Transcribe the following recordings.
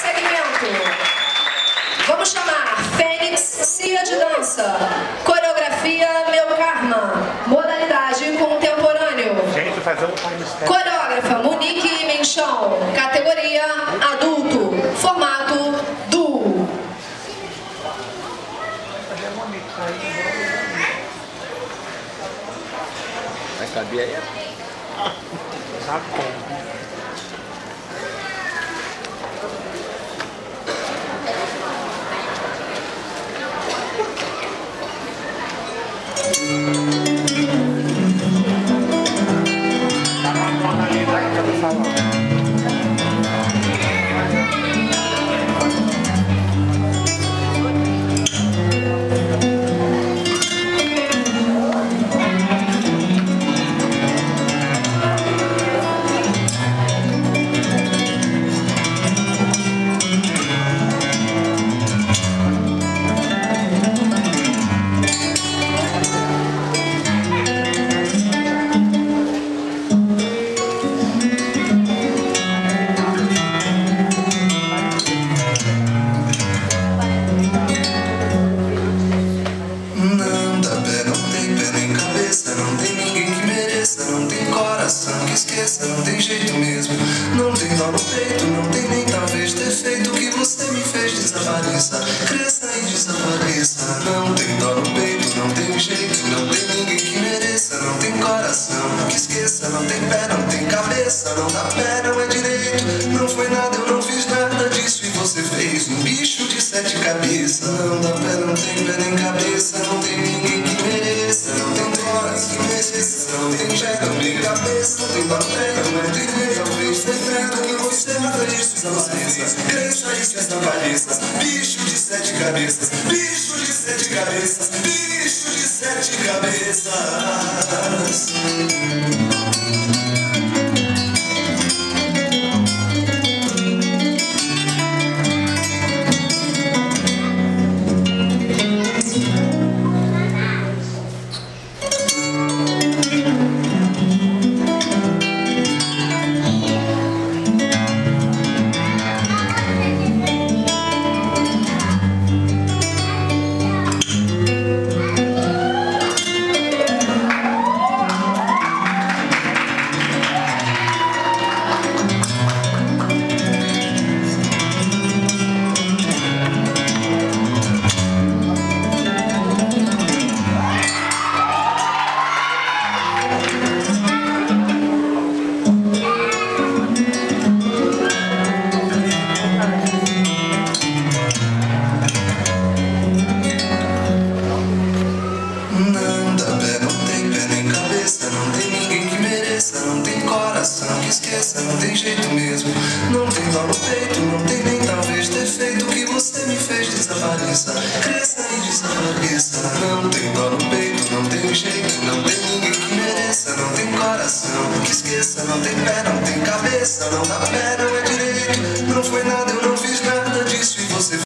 prosseguimento. Vamos chamar Fênix Cia de Dança. Coreografia Meu Karma. Modalidade contemporâneo. Coreógrafa Monique Menchon. Categoria adulto. Formato duo. Vai caber aí? Não esqueça, não tem jeito mesmo. Não tem dó no peito, não tem nem talvez defeito que você me fez desapareça. Cresça e desapareça. Não tem dó no peito, não tem jeito, não tem ninguém que mereça. Não tem coração que esqueça, não tem pé, não tem cabeça. Não dá pé, não é direito. Não foi nada, eu não fiz nada disso e você fez um bicho de 7 cabeças. Não dá pé, não tem pé nem cabeça. Não tem ninguém que mereça. Não tem coração que mereça. Não tem pé, não tem cabeça. Não tem papel, não tem direito. Talvez defendo que você me fez desapareça. Cresça e se desapareça. Bicho de 7 cabeças. Bicho de 7 cabeças. Bicho de 7 cabeças. Que esqueça, não tem jeito mesmo. Não tem dó no peito, não tem nem talvez defeito que você me fez desapareça. Cresça e desapareça. Não tem dó no peito, não tem jeito, não tem ninguém que mereça. Não tem coração que esqueça, não tem pé, não tem cabeça. Não dá pé, não é direito. Não foi nada, eu não fiz nada disso e você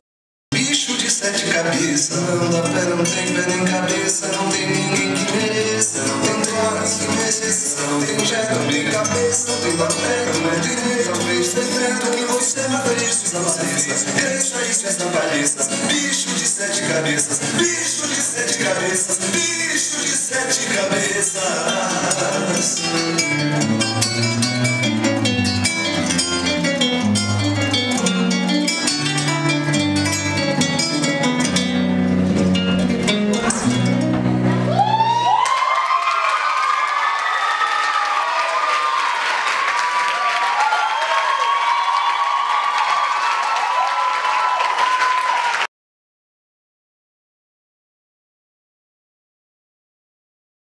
bicho de 7 cabeças. Não dá pé, não tem pé nem cabeça. Não tem ninguém que mereça. Não tem coração que mereça. Não tem jeito, não tem cabeça. Não tem papel, não é direito. Talvez defendo que você me fez desapareça. Cresça e se desapareça. Bicho de 7 cabeças. Bicho de 7 cabeças. Bicho de 7 cabeças.